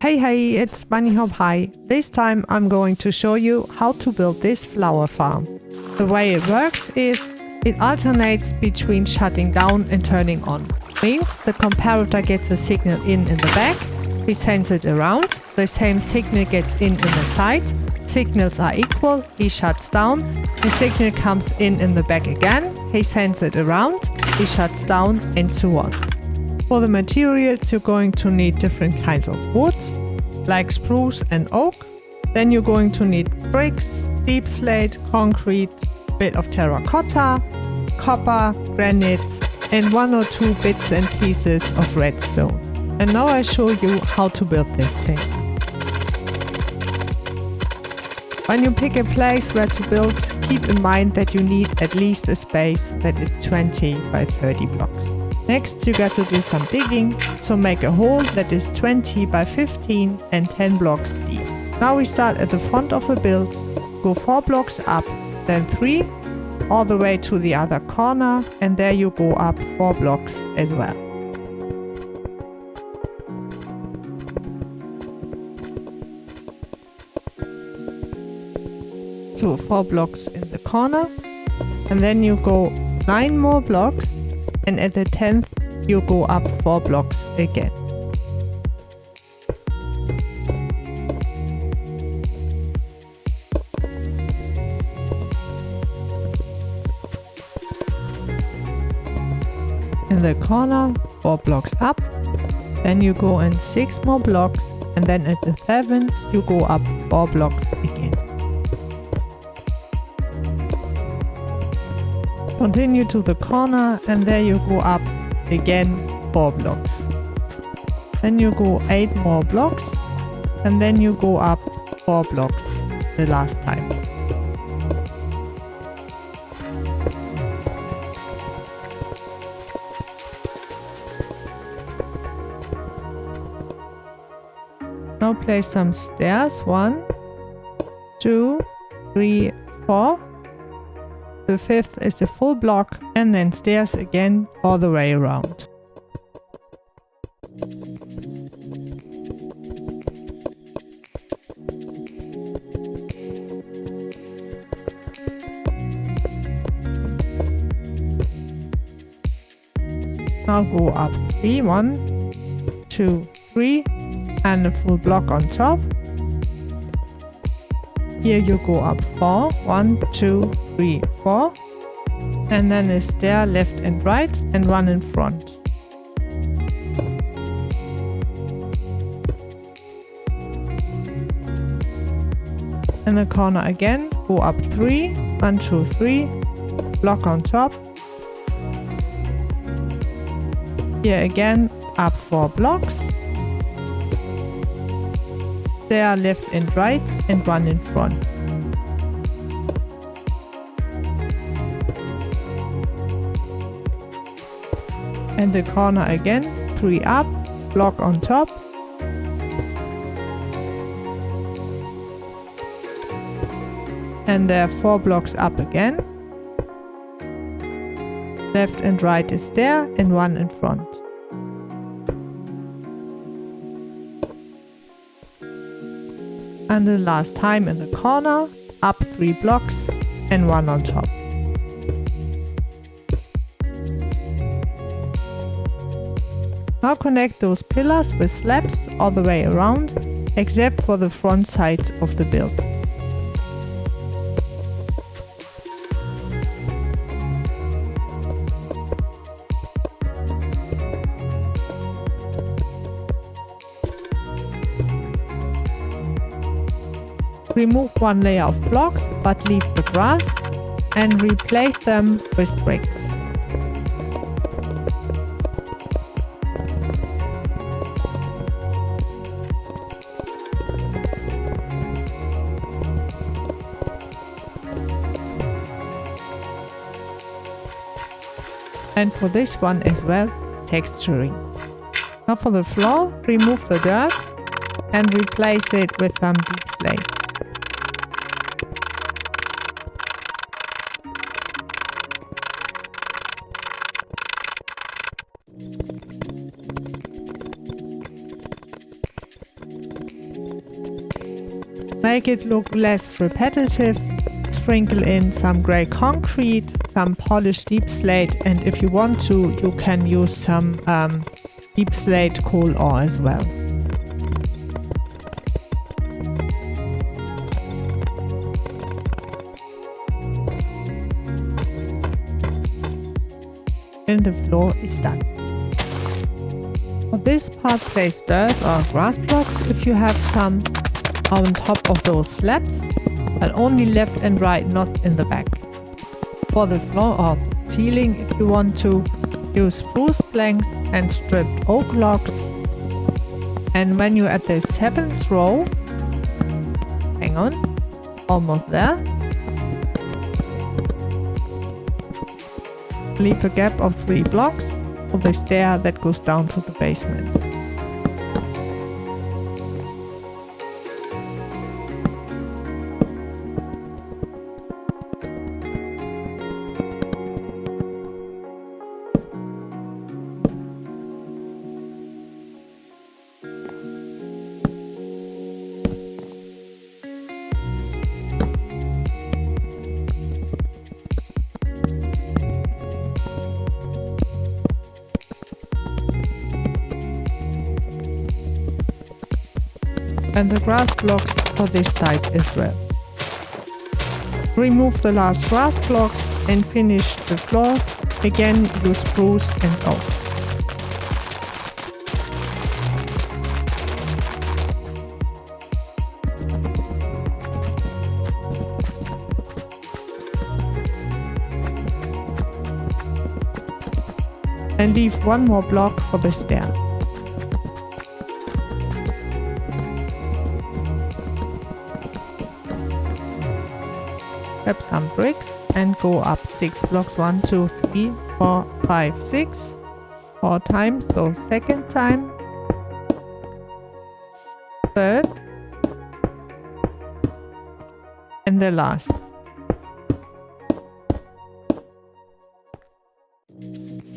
Hey, it's BunnyhopHigh. This time I'm going to show you how to build this flower farm. The way it works is it alternates between shutting down and turning on. Means the comparator gets a signal in the back, he sends it around, the same signal gets in the side, signals are equal, he shuts down, the signal comes in the back again, he sends it around, he shuts down, and so on. For the materials you're going to need different kinds of wood, like spruce and oak. Then you're going to need bricks, deep slate, concrete, bit of terracotta, copper, granite, and 1 or 2 bits and pieces of redstone. And now I show you how to build this thing. When you pick a place where to build, keep in mind that you need at least a space that is 20 by 30 blocks. Next, you got to do some digging, so make a hole that is 20 by 15 and 10 blocks deep. Now we start at the front of the build, go 4 blocks up, then 3, all the way to the other corner, and there you go up 4 blocks as well. So 4 blocks in the corner, and then you go 9 more blocks, and at the 10th you go up 4 blocks again. In the corner 4 blocks up, then you go in 6 more blocks, and then at the 7th you go up 4 blocks again. Continue to the corner, and there you go up again 4 blocks. Then you go 8 more blocks, and then you go up 4 blocks the last time. Now place some stairs. 1, 2, 3, 4. The 5th is the full block, and then stairs again all the way around. Now go up 3, 1, 2, 3, and a full block on top. Here you go up 4, 1, 2, 3, 4, and then a stair left and right and one in front. In the corner again, go up 3, 1, 2, 3, block on top. Here again, up 4 blocks. Stair left and right and one in front. And the corner again, 3 up, block on top. And there are 4 blocks up again. Left and right is there, and one in front. And the last time in the corner, up 3 blocks and one on top. Now connect those pillars with slabs all the way around, except for the front sides of the build. Remove 1 layer of blocks, but leave the grass, and replace them with bricks. And for this one as well, texturing. Now for the floor, remove the dirt and replace it with some deep slate. make it look less repetitive, sprinkle in some grey concrete, some polished deep slate, and if you want to, you can use some deep slate coal ore as well. And the floor is done. For this part, place dirt or grass blocks if you have some on top of those slabs, but only left and right, not in the back. For the floor or ceiling, if you want to, use spruce planks and stripped oak logs. And when you're at the 7th row, hang on, almost there, leave a gap of 3 blocks for the stair that goes down to the basement. And the grass blocks for this side as well. Remove the last grass blocks and finish the floor. Again, use spruce and oak. And leave one more block for the stair. Grab some bricks and go up 6 blocks. 1, 2, 3, 4, 5, 6. 4 times, so second time, third, and the last.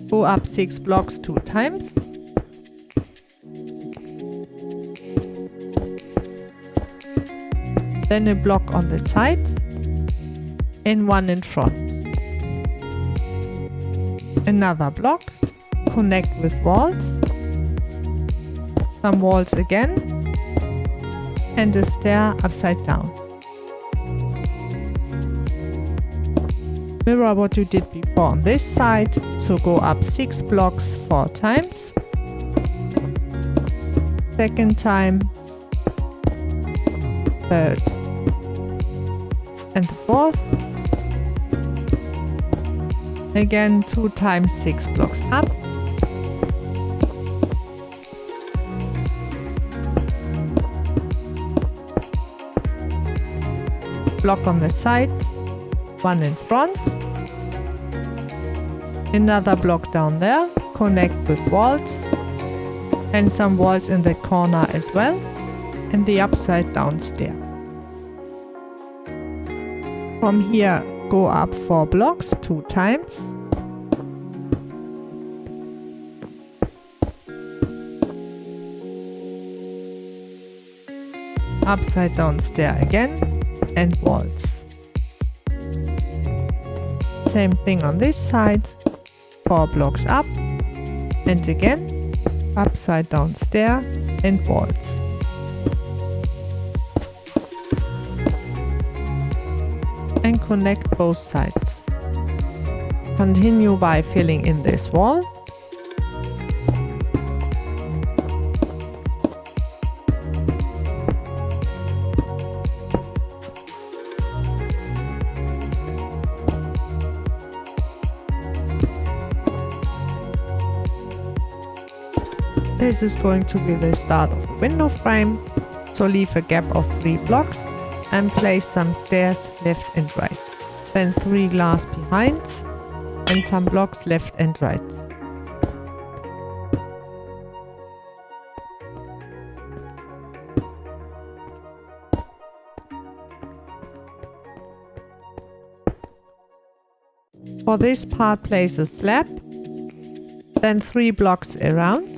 Go up 6 blocks 2 times. Then a block on the side. And 1 in front. Another block, connect with walls, some walls again, and a stair upside down. Mirror what you did before on this side, so go up 6 blocks 4 times. Second time, third, and the fourth. Again 2 times 6 blocks up. Block on the side, 1 in front. Another block down there, connect with walls. And some walls in the corner as well. And the upside down stair. From here, go up 4 blocks 2 times. Upside down stair again and walls. Same thing on this side. 4 blocks up and again upside down stair and walls. And connect both sides. Continue by filling in this wall. This is going to be the start of the window frame, so leave a gap of 3 blocks and place some stairs left and right. Then 3 glass behind and some blocks left and right. For this part, place a slab, then 3 blocks around.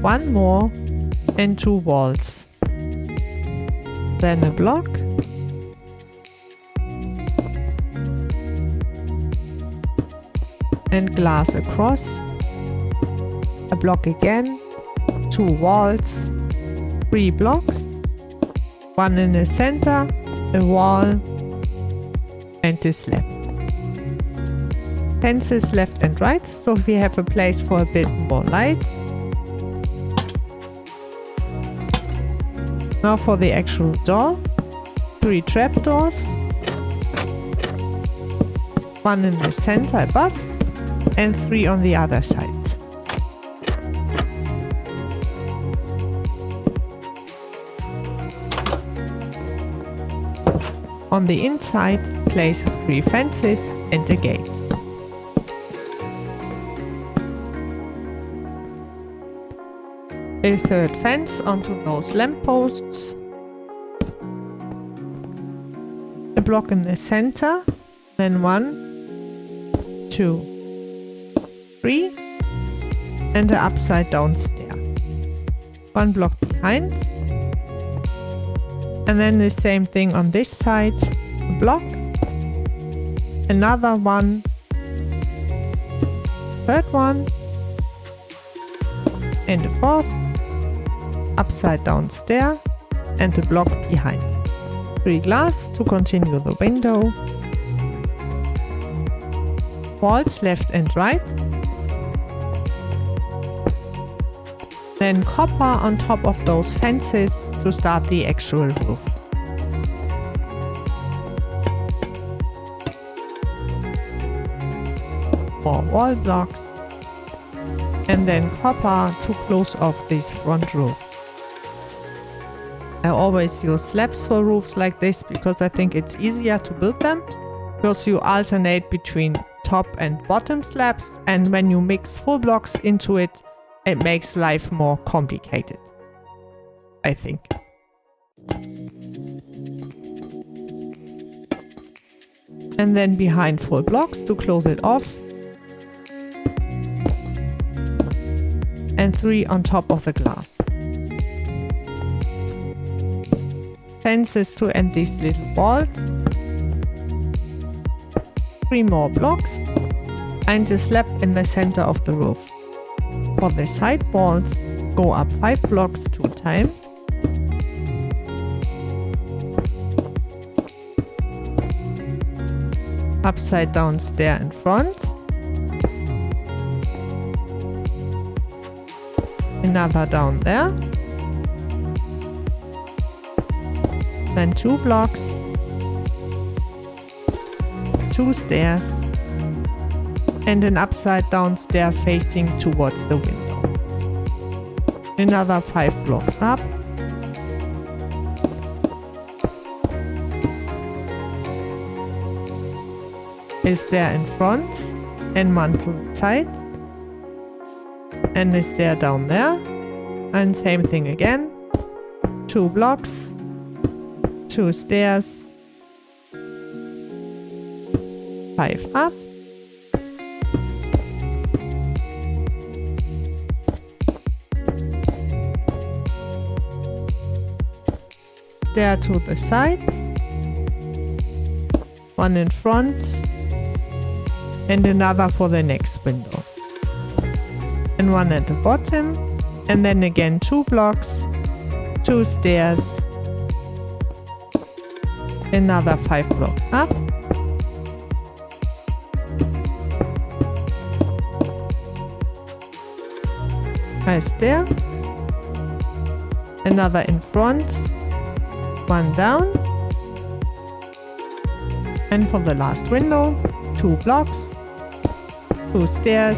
1 more and 2 walls. Then a block. And glass across. A block again. 2 walls. 3 blocks. 1 in the center. A wall. And a slab. Fences left and right, so we have a place for a bit more light. Now for the actual door. 3 trapdoors. 1 in the center above and 3 on the other side. On the inside, place 3 fences and a gate. A third fence onto those lampposts. A block in the center, then 1, 2, 3, and an upside down stair. 1 block behind. And then the same thing on this side, a block, another one, third one, and a fourth, upside down stair, and a block behind. 3 glass to continue the window. Walls left and right. Then copper on top of those fences to start the actual roof. More wall blocks. And then copper to close off this front roof. I always use slabs for roofs like this because I think it's easier to build them. Because you alternate between top and bottom slabs, and when you mix full blocks into it, it makes life more complicated, I think. And then behind full blocks to close it off. And 3 on top of the glass. Fences to end these little walls. 3 more blocks. And a slab in the center of the roof. For the side walls, go up 5 blocks 2 times. Upside down stair in front. Another down there. Then 2 blocks. 2 stairs. And an upside down stair facing towards the window. Another 5 blocks up. A stair in front and 1 to the sides. And a stair down there. And same thing again. 2 blocks. 2 stairs. 5 up. Stair to the side, 1 in front, and another for the next window, and 1 at the bottom, and then again 2 blocks, 2 stairs, another 5 blocks up, a stair, another in front, 1 down, and for the last window, 2 blocks, 2 stairs,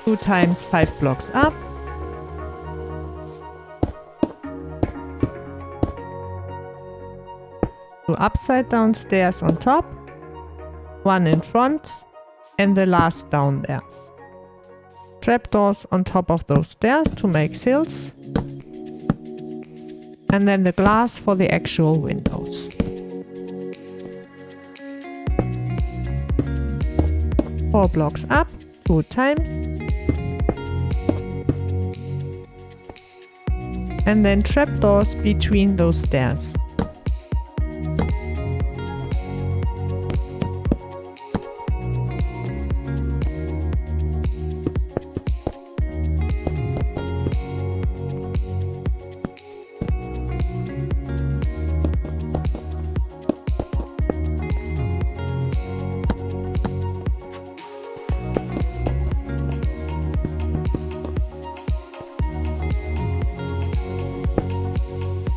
2 times 5 blocks up, two upside down stairs on top, 1 in front, and the last down there. Trapdoors on top of those stairs to make sills. And then the glass for the actual windows. Four blocks up, 2 times. and then trapdoors between those stairs.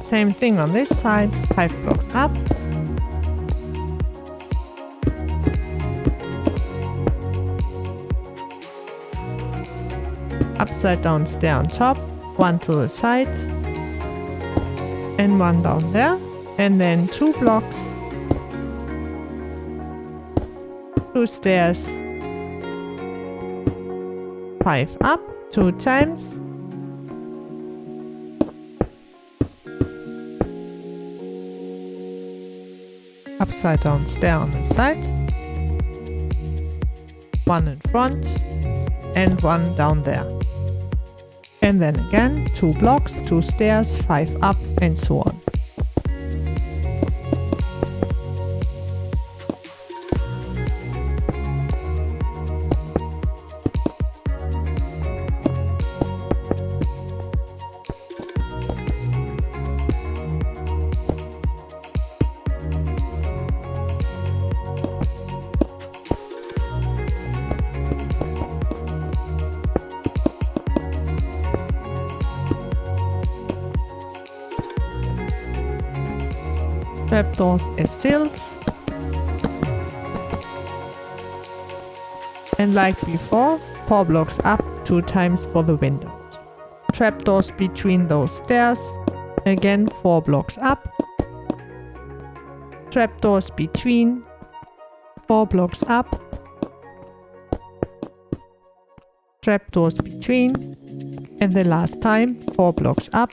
Same thing on this side, 5 blocks up. Upside down stair on top, one to the sides, and one down there. And then 2 blocks, 2 stairs, 5 up, 2 times. Upside down stair on the side, 1 in front and 1 down there. And then again 2 blocks, 2 stairs, 5 up and so on. Trapdoors as sills, and like before, 4 blocks up, 2 times for the windows. Trapdoors between those stairs, again 4 blocks up. Trapdoors between, 4 blocks up. Trapdoors between, and the last time 4 blocks up.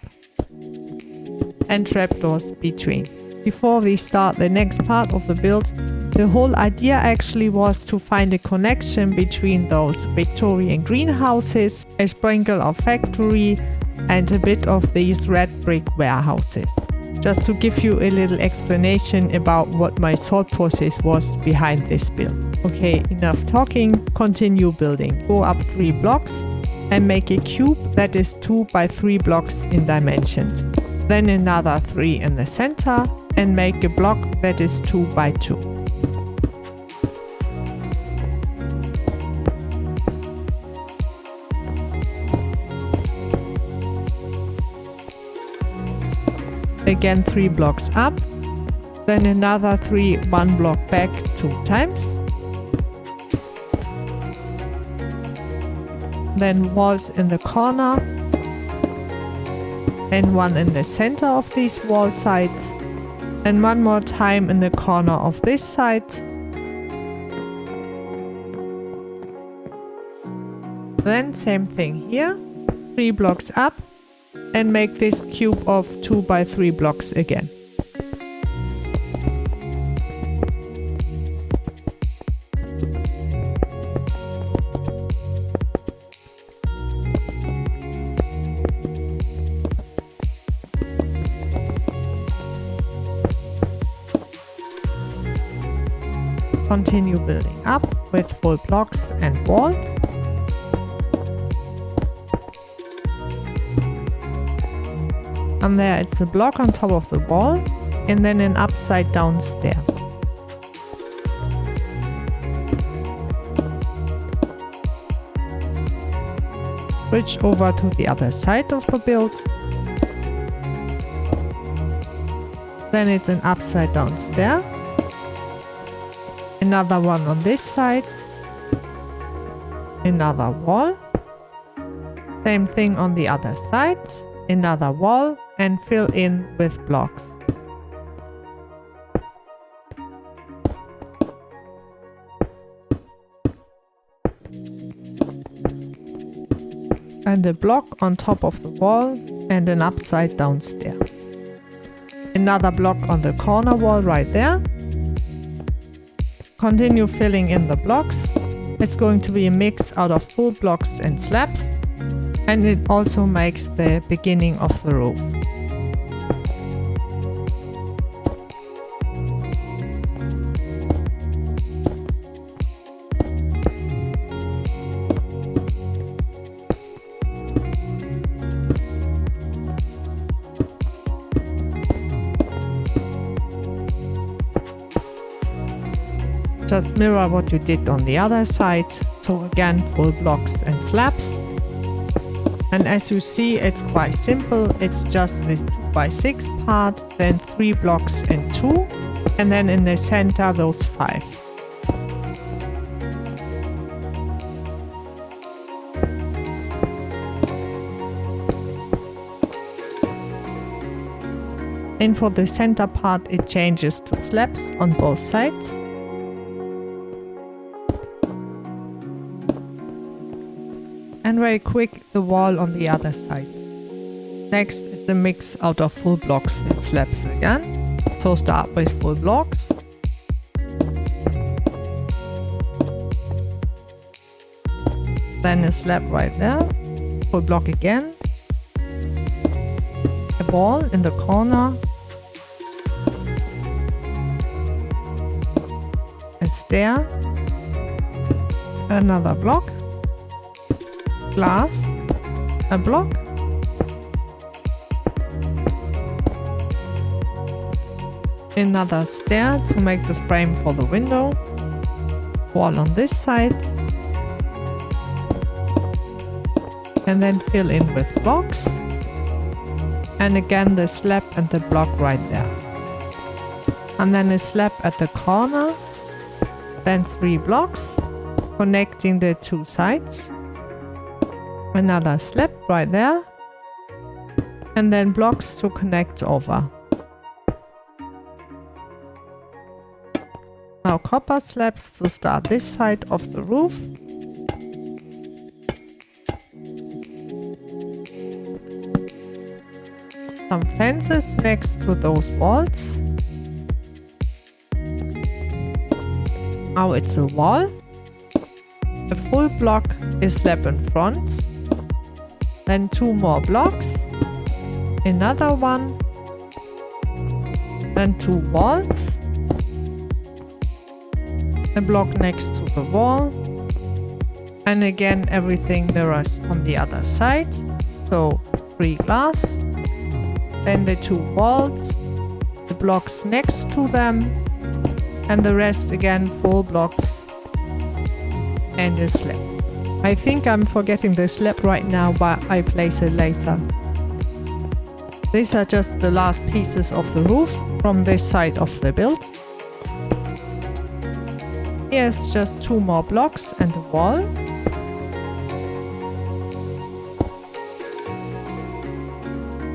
And trapdoors between. Before we start the next part of the build, the whole idea actually was to find a connection between those Victorian greenhouses, a sprinkle of factory, and a bit of these Redbrick warehouses. Just to give you a little explanation about what my thought process was behind this build. Okay, enough talking, continue building. Go up 3 blocks and make a cube that is 2 by 3 blocks in dimensions. Then another 3 in the center and make a block that is 2 by 2. Again 3 blocks up, then another 3 1 block back 2 times. Then walls in the corner and 1 in the center of these wall sides, and 1 more time in the corner of this side. Then same thing here, 3 blocks up, and make this cube of 2 by 3 blocks again. Continue building up with full blocks and walls. And there it's a block on top of the wall and then an upside down stair. Switch over to the other side of the build. Then it's an upside down stair. Another one on this side. Another wall. Same thing on the other side. Another wall and fill in with blocks. And a block on top of the wall and an upside down stair. Another block on the corner wall right there. Continue filling in the blocks. It's going to be a mix out of full blocks and slabs. And it also makes the beginning of the roof. Just mirror what you did on the other side. So again, full blocks and slabs. And as you see, it's quite simple. It's just this 2x6 part, then 3 blocks and 2, and then in the center those 5. And for the center part, it changes to slabs on both sides. And very quick, the wall on the other side. Next is the mix out of full blocks and slabs again. So start with full blocks. Then a slab right there. Full block again. A wall in the corner. A stair. Another block. Glass, a block, another stair to make the frame for the window, wall on this side, and then fill in with blocks, and again the slab and the block right there, and then a slab at the corner, then 3 blocks connecting the 2 sides. Another slab right there, and then blocks to connect over. Now copper slabs to start this side of the roof. Some fences next to those walls. Now it's a wall. A full block is slab in front. Then 2 more blocks, another one, then 2 walls, a block next to the wall, and again everything mirrors on the other side. So 3 glass, then the 2 walls, the blocks next to them, and the rest again full blocks and a slab. I think I'm forgetting the slab right now, but I place it later. These are just the last pieces of the roof from this side of the build. Here's just 2 more blocks and a wall.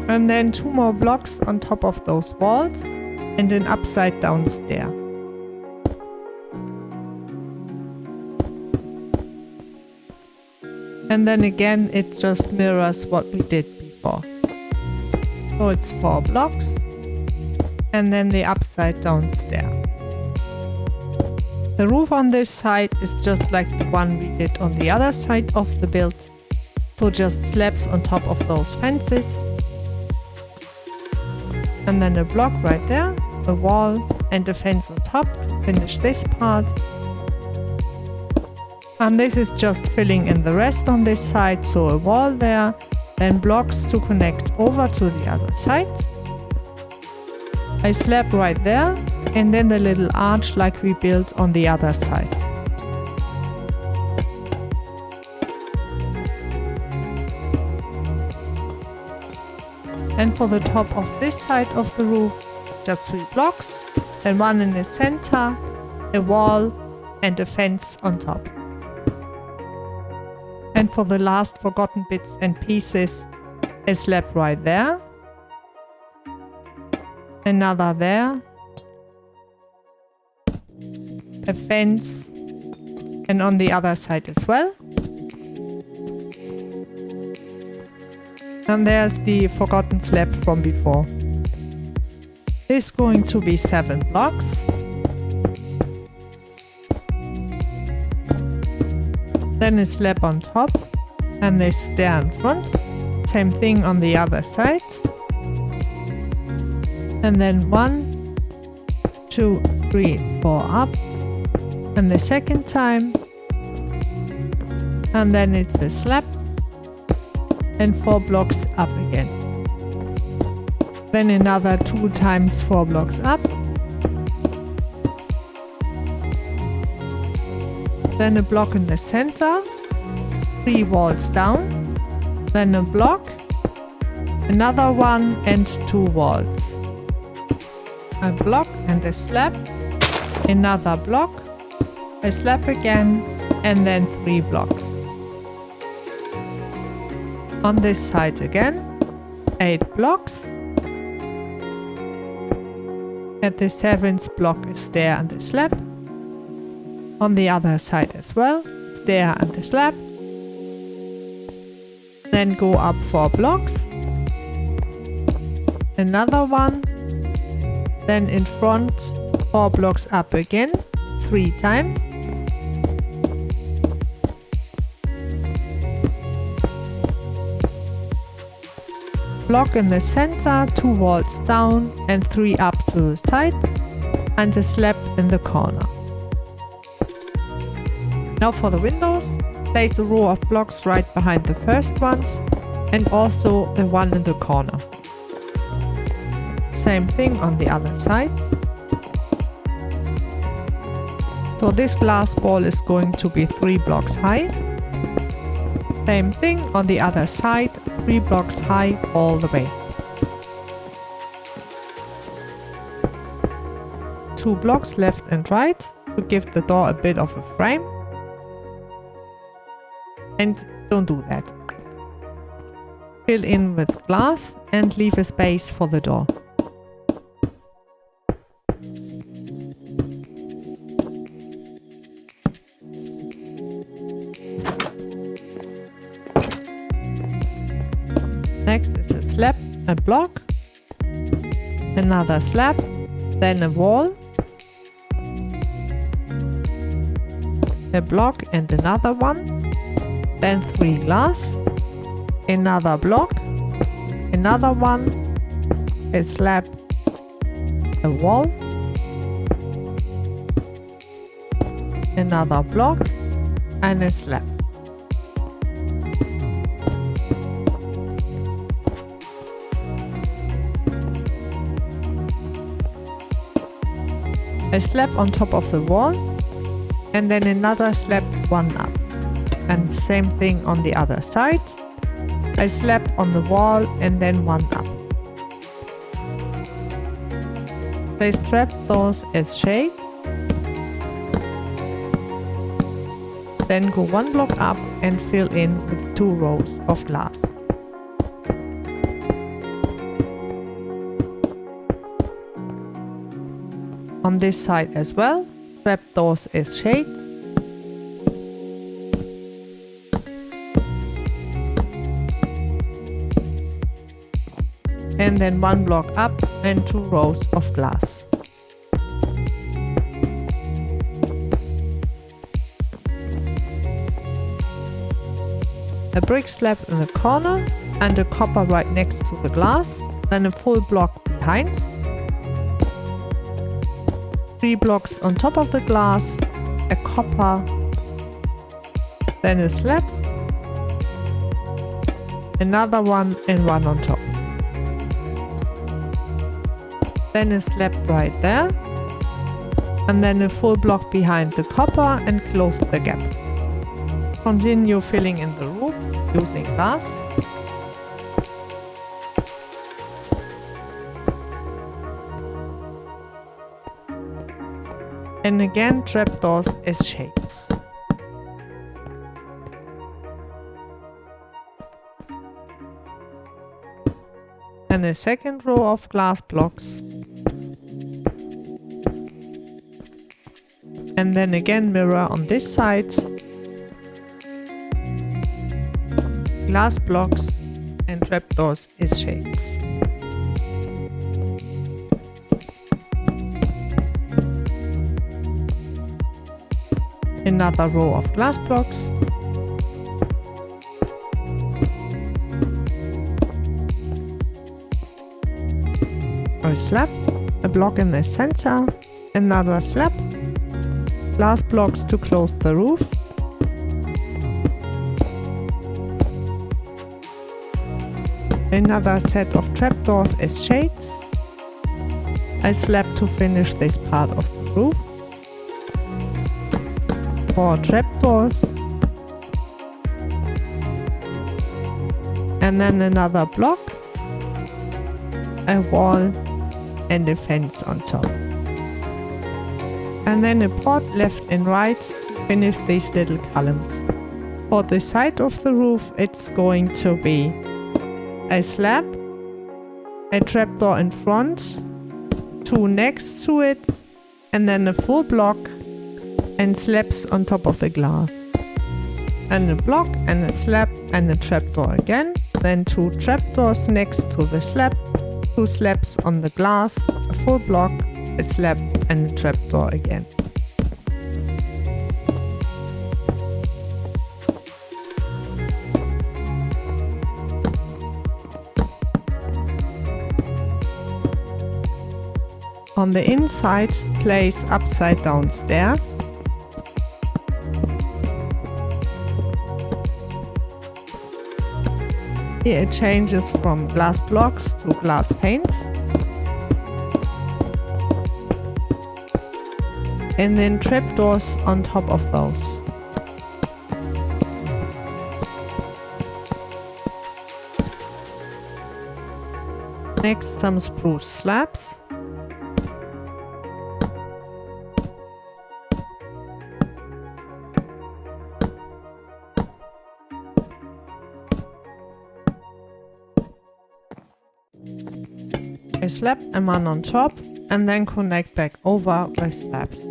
And then 2 more blocks on top of those walls and an upside down stair. And then again, it just mirrors what we did before. So it's 4 blocks and then the upside down stair. The roof on this side is just like the one we did on the other side of the build. So just slabs on top of those fences. And then a block right there, a wall and a fence on top to finish this part. And this is just filling in the rest on this side, so a wall there, then blocks to connect over to the other side. A slab right there, and then the little arch like we built on the other side. And for the top of this side of the roof, just 3 blocks, then 1 in the center, a wall and a fence on top. And for the last forgotten bits and pieces, a slab right there, another there, a fence, and on the other side as well. And there's the forgotten slab from before. This is going to be 7 blocks. Then a slab on top, and they stair in front. Same thing on the other side. And then 1, 2, 3, 4 up. And the second time. And then it's a slab. And 4 blocks up again. Then another 2 times 4 blocks up. Then a block in the center. 3 walls down. Then a block. Another one and 2 walls. A block and a slab. Another block. A slab again. And then 3 blocks. On this side again. 8 blocks. At the 7th block a stair and a slab. On the other side as well. Stair and a slab. Then go up 4 blocks. Another one. Then in front 4 blocks up again. 3 times. Block in the center, 2 walls down and 3 up to the side. And a slab in the corner. Now for the windows. Place a row of blocks right behind the first ones and also the one in the corner. Same thing on the other side. So this glass wall is going to be 3 blocks high. Same thing on the other side, 3 blocks high all the way. 2 blocks left and right to give the door a bit of a frame. And don't do that. Fill in with glass and leave a space for the door. Next is a slab, a block, another slab, then a wall, a block and another one. Then 3 glass, another block, another one, a slab, a wall, another block, and a slab. A slab on top of the wall, and then another slab 1 up. And same thing on the other side. A slab on the wall and then 1 up. Place trapdoors as shades. Then go 1 block up and fill in with 2 rows of glass. On this side as well, trapdoors as shades. And then 1 block up and 2 rows of glass. A brick slab in the corner and a copper right next to the glass, then a full block behind. 3 blocks on top of the glass, a copper, then a slab, another one and 1 on top. Then a slab right there, and then a full block behind the copper and close the gap. Continue filling in the roof using glass. And again trapdoors as shades. And a second row of glass blocks. And then again mirror on this side. Glass blocks and trapdoors as shades. Another row of glass blocks. first slab, a block in the center, another slab, glass blocks to close the roof, another set of trapdoors as shades, a slab to finish this part of the roof, 4 trapdoors, and then another block, a wall and a fence on top. And then a port left and right to finish these little columns. For the side of the roof it's going to be a slab, a trapdoor in front, 2 next to it, and then a full block and slabs on top of the glass. And a block and a slab and a trapdoor again, then 2 trapdoors next to the slab, 2 slabs on the glass, a full block, a slab and a trapdoor again. On the inside, place upside down stairs. Here it changes from glass blocks to glass panes. And then trapdoors on top of those. Next, some spruce slabs. A slab and one on top, and then connect back over the slabs.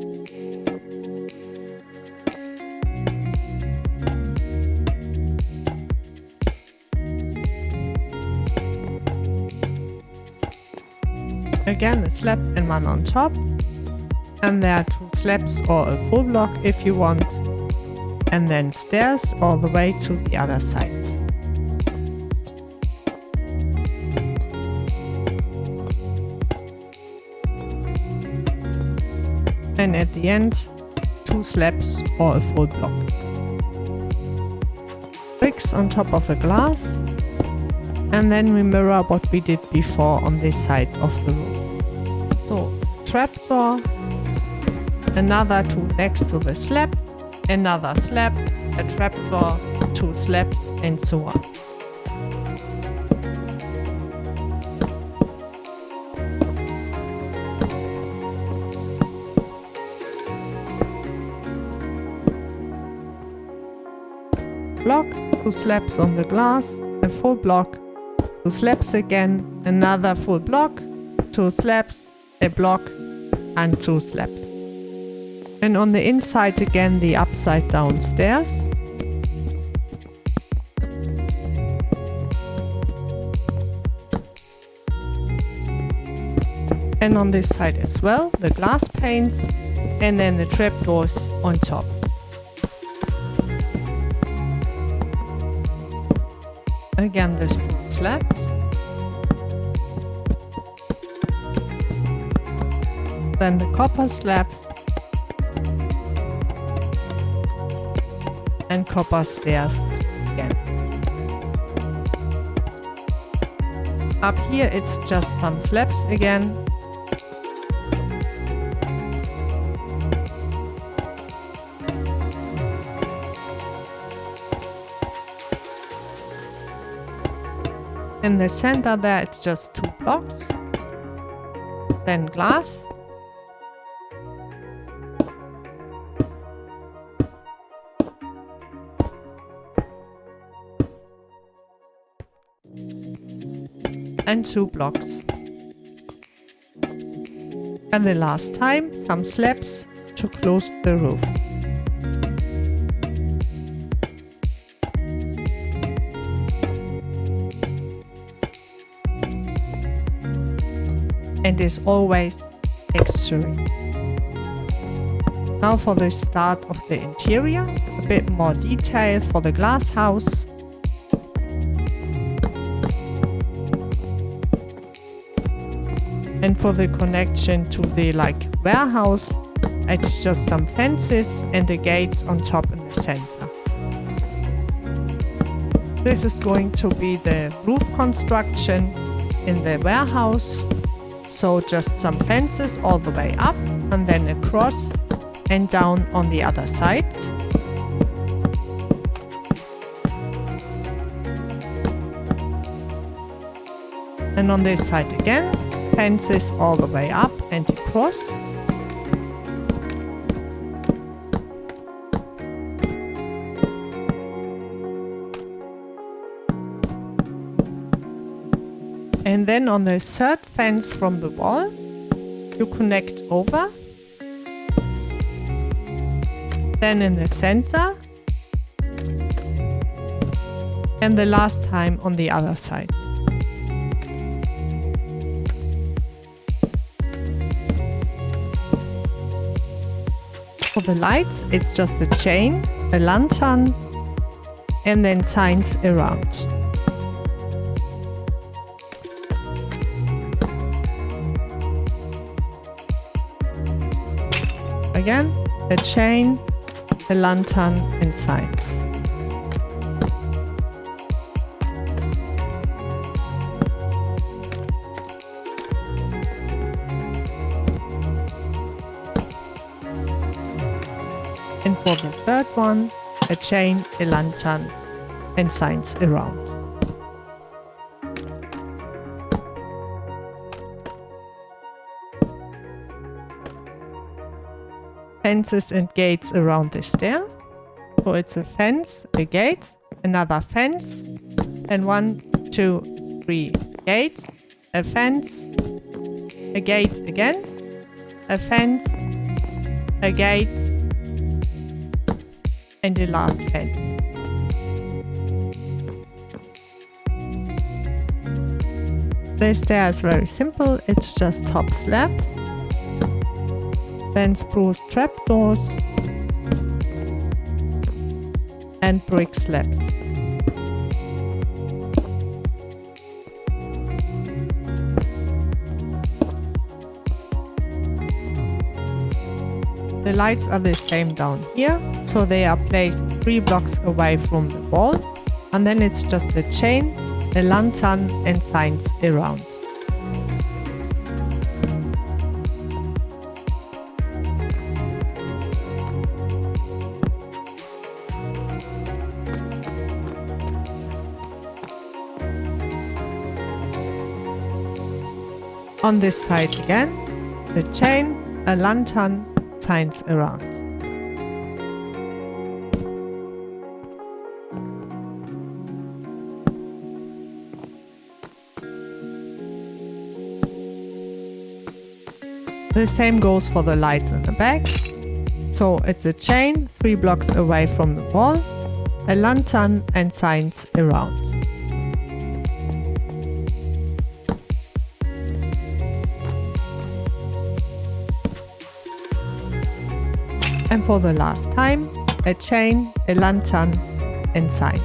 Again a slab and one on top, and there are 2 slabs or a full block if you want, and then stairs all the way to the other side. And at the end, 2 slabs or a full block. Bricks on top of the glass, and then we mirror what we did before on this side of the roof. So, trapdoor, another 2 next to the slab, another slab, a trapdoor, 2 slabs, and so on. Block, 2 slabs on the glass, a full block, 2 slabs again, another full block, 2 slabs, a block, and 2 slabs. And on the inside again the upside down stairs. And on this side as well, the glass panes, and then the trapdoors on top. Again the spruce slabs. Then the copper slabs. And copper stairs again. Up here it's just some slabs again. In the center there it's just 2 blocks, then glass, and 2 blocks. And the last time some slabs to close the roof. And is always texturing. Now for the start of the interior, a bit more detail for the glass house. And for the connection to the warehouse, it's just some fences and the gates on top in the center. This is going to be the roof construction in the warehouse. So just some fences all the way up and then across and down on the other side. And on this side again, fences all the way up and across. And then on the third fence from the wall, you connect over. Then in the center. And the last time on the other side. For the lights, it's just a chain, a lantern, and then signs around. Again, a chain, a lantern, and signs. And for the third one, a chain, a lantern, and signs around. Fences and gates around the stair. So it's a fence, a gate, another fence, and 1, 2, 3 gates, a fence, a gate again, a fence, a gate, and the last fence. The stair is very simple, it's just top slabs, then spruce trapdoors, and brick slabs. The lights are the same down here, so they are placed 3 blocks away from the wall, and then it's just a chain, a lantern, and signs around. On this side again, a chain, a lantern, signs around. The same goes for the lights in the back. So it's a chain 3 blocks away from the wall, a lantern, and signs around. And for the last time, a chain, a lantern, and signs.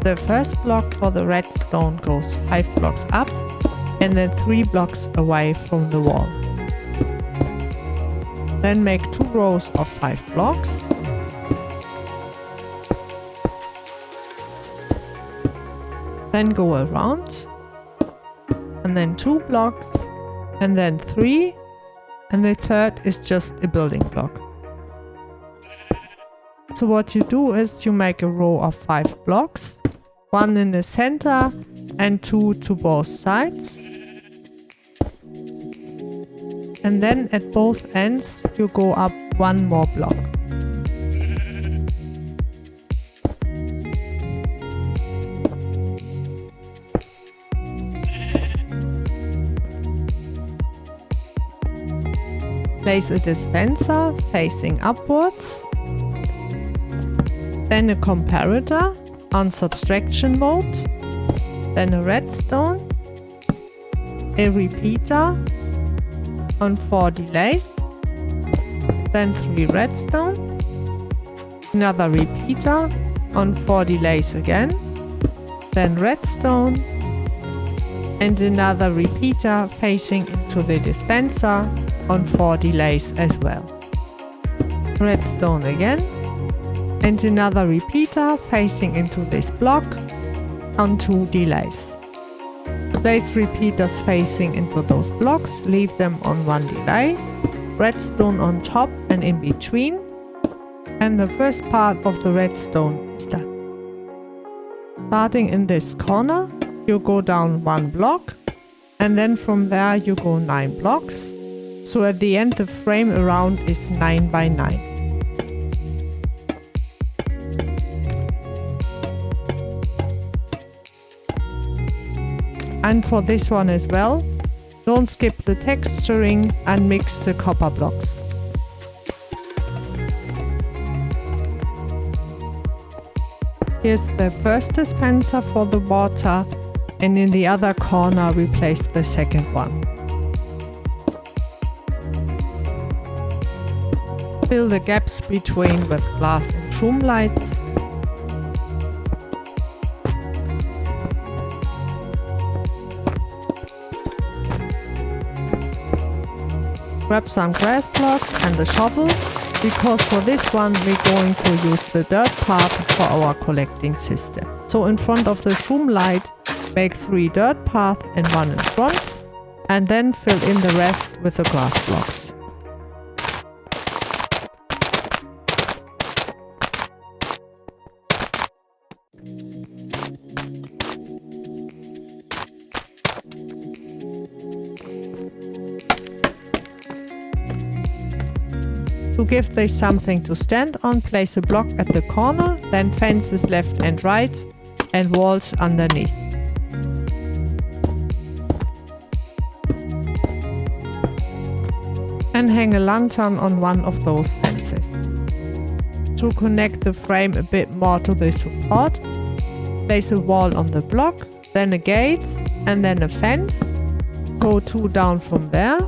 The first block for the redstone goes 5 blocks up and then 3 blocks away from the wall. Then make 2 rows of 5 blocks. Then go around, and then 2 blocks, and then 3, and the third is just a building block. So what you do is you make a row of 5 blocks, 1 in the center and 2 to both sides. And then at both ends you go up 1 more block. Place a dispenser facing upwards, then a comparator on subtraction mode, then a redstone, a repeater on 4 delays, then 3 redstone, another repeater on 4 delays again, then redstone, and another repeater facing into the dispenser on 4 delays as well. Redstone again, and another repeater facing into this block on 2 delays. Place repeaters facing into those blocks, leave them on 1 delay, redstone on top and in between, and the first part of the redstone is done. Starting in this corner, you go down 1 block, and then from there you go 9 blocks, so at the end the frame around is 9 by 9. And for this one as well, don't skip the texturing and mix the copper blocks. Here's the first dispenser for the water, and in the other corner we place the second one. Fill the gaps between with glass and shroom lights. Grab some grass blocks and a shovel, because for this one we're going to use the dirt path for our collecting system. So in front of the shroom light, make 3 dirt paths and 1 in front, and then fill in the rest with the grass blocks. To give this something to stand on, place a block at the corner, then fences left and right, and walls underneath. And hang a lantern on one of those fences. To connect the frame a bit more to the support, place a wall on the block, then a gate, and then a fence. Go 2 down from there,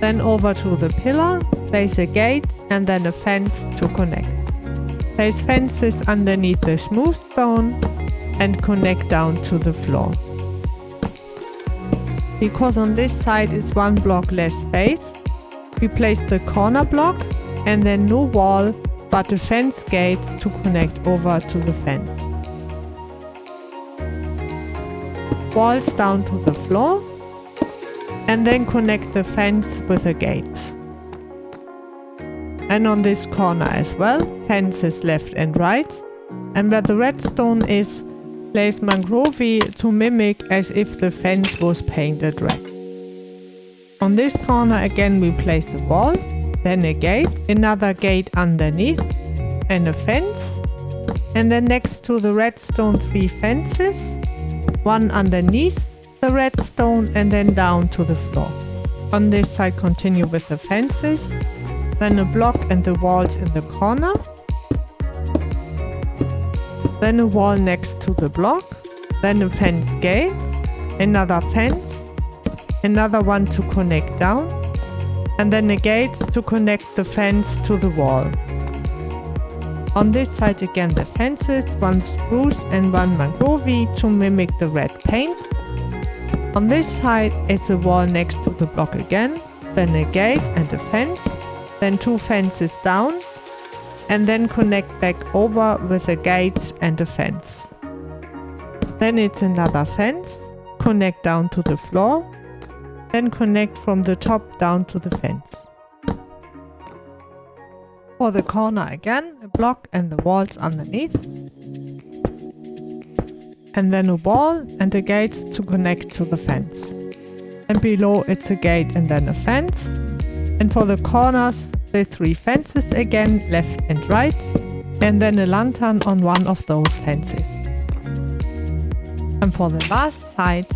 then over to the pillar, place a gate and then a fence to connect. Place fences underneath the smooth stone and connect down to the floor. Because on this side is 1 block less space, we place the corner block and then no wall but a fence gate to connect over to the fence. Walls down to the floor, and then connect the fence with a gate. And on this corner as well, fences left and right. And where the redstone is, place mangrove to mimic as if the fence was painted red. On this corner again we place a wall, then a gate, another gate underneath, and a fence. And then next to the redstone 3 fences, 1 underneath the redstone and then down to the floor. On this side continue with the fences, then a block and the walls in the corner, then a wall next to the block, then a fence gate, another fence, another one to connect down, and then a gate to connect the fence to the wall. On this side again the fences, 1 spruce and 1 mangrove to mimic the red paint. On this side it's a wall next to the block again, then a gate and a fence, then 2 fences down, and then connect back over with a gate and a fence. Then it's another fence, connect down to the floor, then connect from the top down to the fence. For the corner again, a block and the walls underneath, and then a wall and a gate to connect to the fence. And below it's a gate and then a fence. And for the corners, the 3 fences again, left and right, and then a lantern on one of those fences. And for the last side,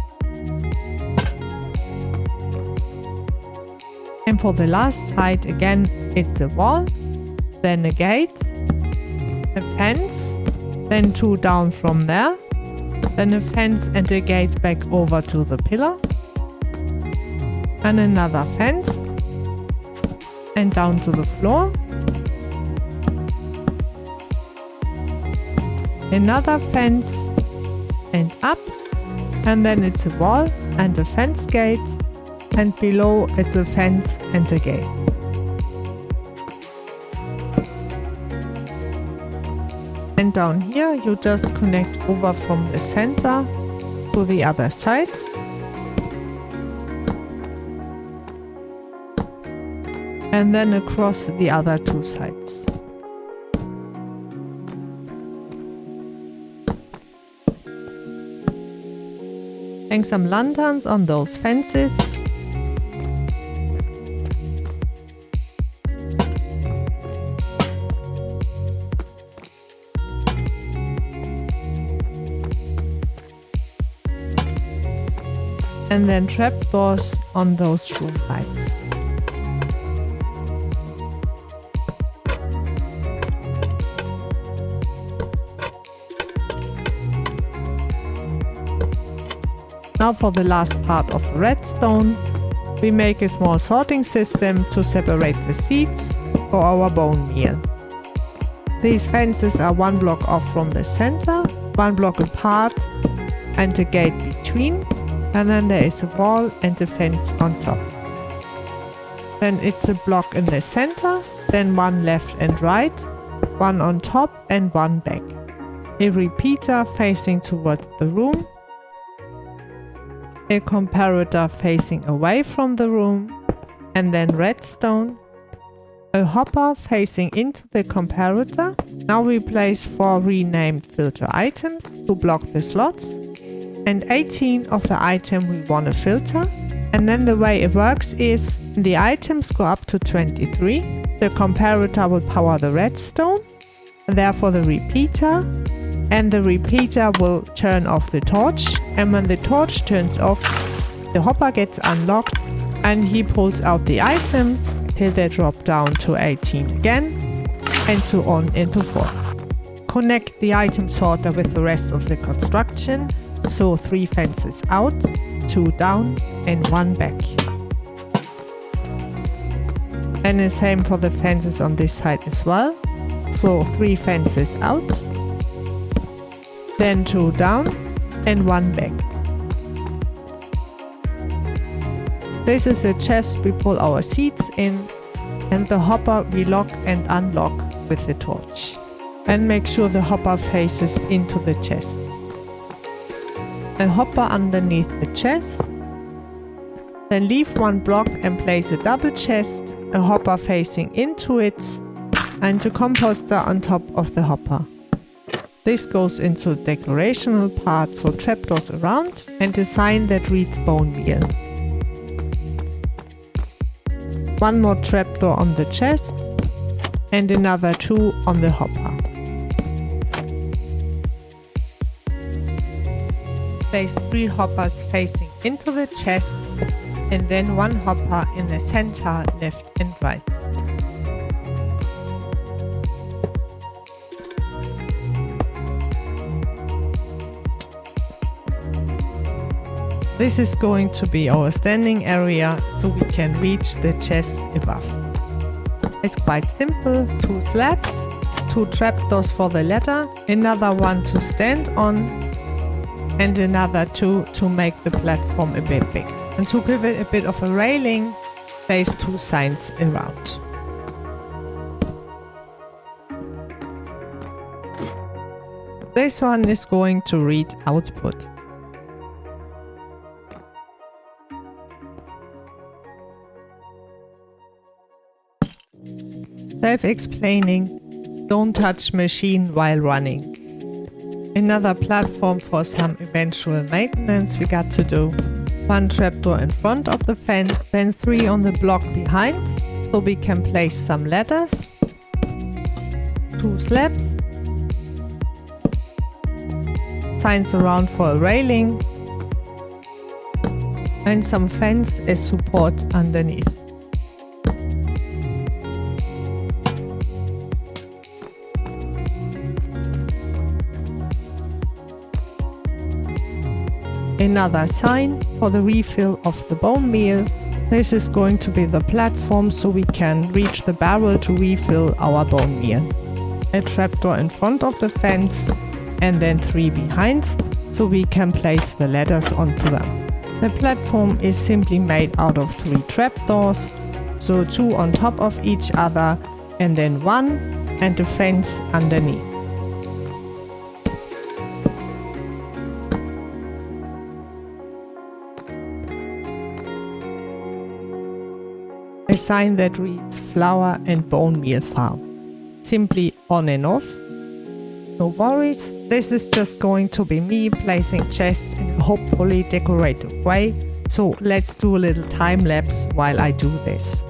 again, it's a wall, then a gate, a fence, then 2 down from there, then a fence and a gate back over to the pillar, and another fence, and down to the floor. Another fence and up, and then it's a wall and a fence gate, and below it's a fence and a gate. And down here you just connect over from the center to the other side. And then across the other two sides. Hang some lanterns on those fences. And then trapdoors on those room lights. Now for the last part of the redstone, we make a small sorting system to separate the seeds for our bone meal. These fences are 1 block off from the center, 1 block apart, and a gate between, and then there is a wall and a fence on top. Then it's a block in the center, then 1 left and right, 1 on top and 1 back. A repeater facing towards the room, a comparator facing away from the room, and then redstone, a hopper facing into the comparator. Now we place 4 renamed filter items to block the slots, and 18 of the item we want to filter. And then the way it works is the items go up to 23, the comparator will power the redstone, therefore the repeater, and the repeater will turn off the torch, and when the torch turns off, the hopper gets unlocked and he pulls out the items till they drop down to 18 again, and so on and so forth. Connect the item sorter with the rest of the construction, so 3 fences out, 2 down and 1 back. And the same for the fences on this side as well, so 3 fences out, then 2 down and 1 back. This is the chest we pull our seeds in, and the hopper we lock and unlock with the torch. And make sure the hopper faces into the chest. A hopper underneath the chest. Then leave 1 block and place a double chest, a hopper facing into it, and a composter on top of the hopper. This goes into the decorational part, so trapdoors around, and a sign that reads bone meal. 1 more trapdoor on the chest, and another 2 on the hopper. Place 3 hoppers facing into the chest, and then 1 hopper in the center, left and right. This is going to be our standing area, so we can reach the chest above. It's quite simple: 2 slabs, 2 trapdoors for the ladder, another 1 to stand on, and another 2 to make the platform a bit big. And to give it a bit of a railing, place 2 signs around. This one is going to read output. Self-explaining, don't touch machine while running. Another platform for some eventual maintenance we got to do. 1 trapdoor in front of the fence, then 3 on the block behind, so we can place some ladders. 2 slabs. Signs around for a railing. And some fence as support underneath. another sign for the refill of the bone meal. This is going to be the platform so we can reach the barrel to refill our bone meal. A trapdoor in front of the fence and then 3 behind, so we can place the ladders onto them. The platform is simply made out of 3 trapdoors, so 2 on top of each other and then 1 and a fence underneath. A sign that reads Flour and Bone Meal Farm. Simply on and off. No worries, this is just going to be me placing chests in a hopefully decorative way. So let's do a little time lapse while I do this.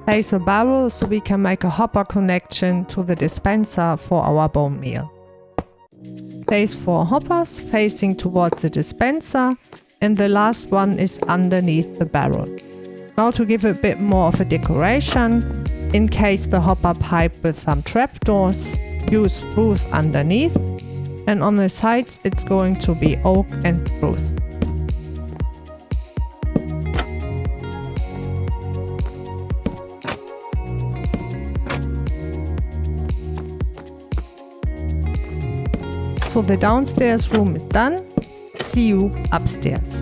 Place a barrel so we can make a hopper connection to the dispenser for our bone meal. Place 4 hoppers facing towards the dispenser and the last one is underneath the barrel. Now to give a bit more of a decoration, encase the hopper pipe with some trapdoors, use spruce underneath, and on the sides it's going to be oak and spruce. So the downstairs room is done. See you upstairs.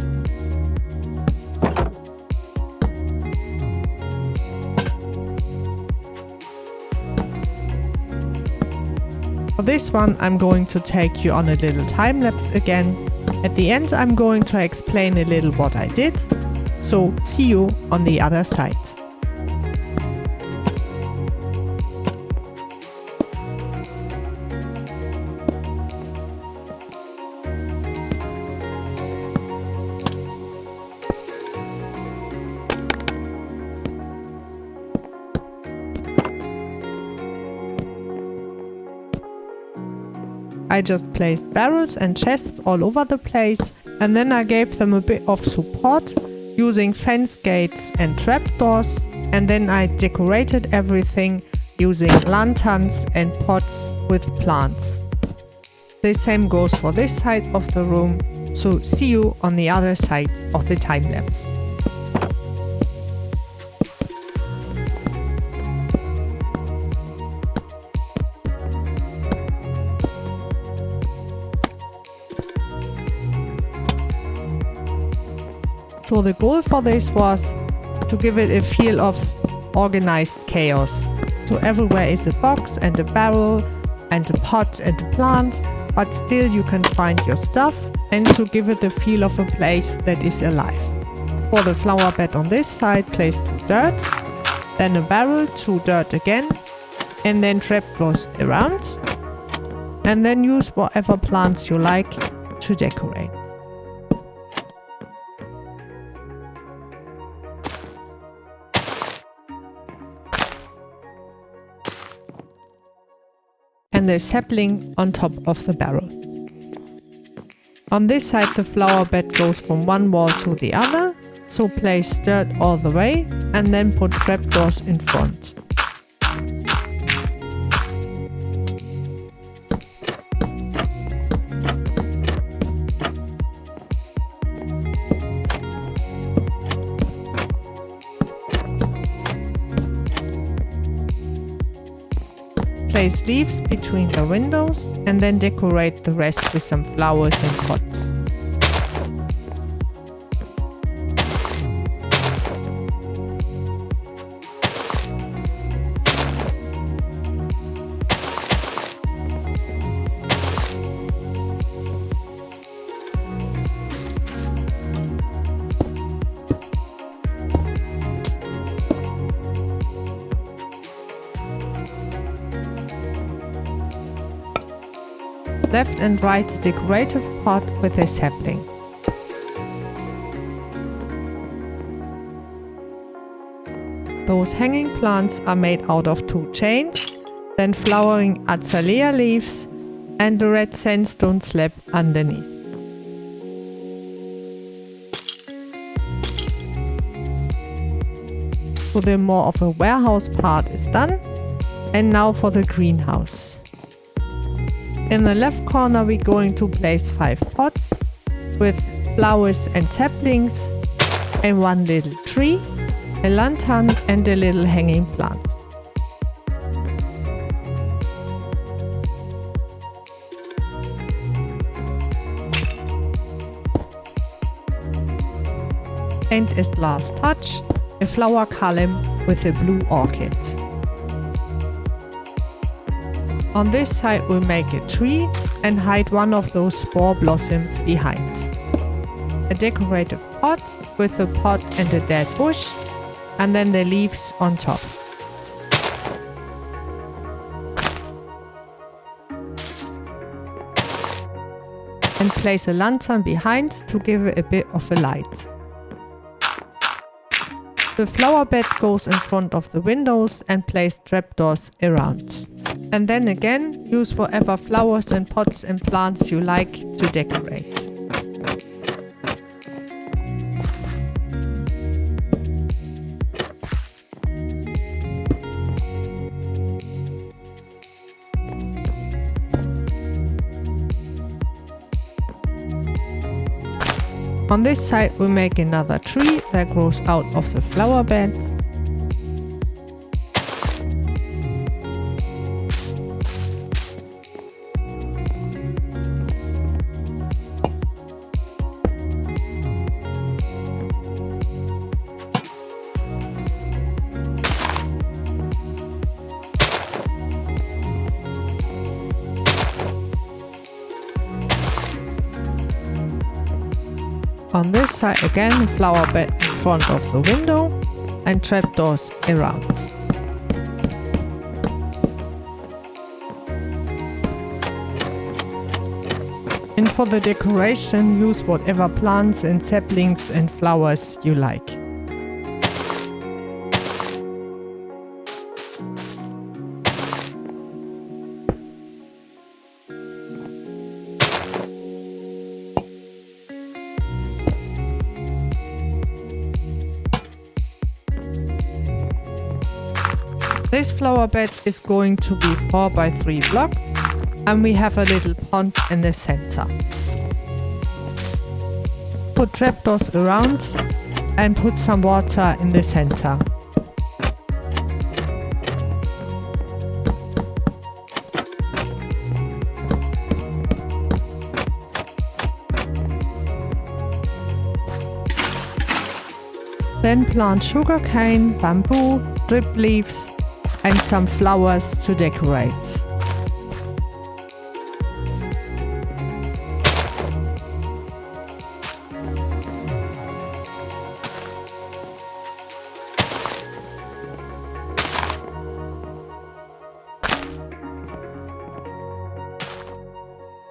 For this one, I'm going to take you on a little time lapse again. At the end, I'm going to explain a little what I did. So see you on the other side. I just placed barrels and chests all over the place, and then I gave them a bit of support using fence gates and trapdoors, and then I decorated everything using lanterns and pots with plants. The same goes for this side of the room, so see you on the other side of the time lapse. So the goal for this was to give it a feel of organized chaos. So everywhere is a box and a barrel and a pot and a plant, but still you can find your stuff, and to give it the feel of a place that is alive. For the flower bed on this side, place 2 dirt, then a barrel, 2 dirt again, and then trapdoors around, and then use whatever plants you like to decorate. And a sapling on top of the barrel. On this side the flower bed goes from one wall to the other, so place dirt all the way and then put trapdoors in front. Place leaves between the windows and then decorate the rest with some flowers and pots. left and right decorative pot with a sapling. Those hanging plants are made out of 2 chains, then flowering azalea leaves and the red sandstone slab underneath. So the more of a warehouse part is done. And now for the greenhouse. In the left corner we're going to place 5 pots with flowers and saplings and 1 little tree, a lantern and a little hanging plant. And as last touch, a flower column with a blue orchid. On this side we'll make a tree and hide one of those spore blossoms behind. A decorative pot with a pot and a dead bush, and then the leaves on top. And place a lantern behind to give it a bit of a light. The flower bed goes in front of the windows and place trapdoors around. And then again, use whatever flowers and pots and plants you like to decorate. On this side we make another tree that grows out of the flower bed. On this side again, flower bed in front of the window and trapdoors around. And for the decoration, use whatever plants and saplings and flowers you like. This flower bed is going to be 4 by 3 blocks, and we have a little pond in the center. Put trapdoors around and put some water in the center. Then plant sugarcane, bamboo, drip leaves and some flowers to decorate.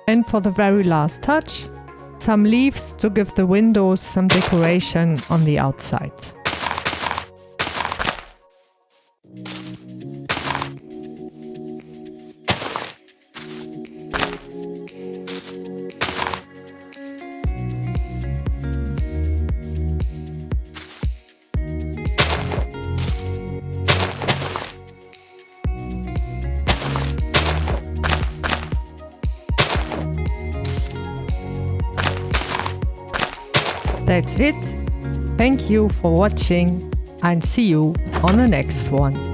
And for the very last touch, some leaves to give the windows some decoration on the outside. That's it. Thank you for watching and see you on the next one.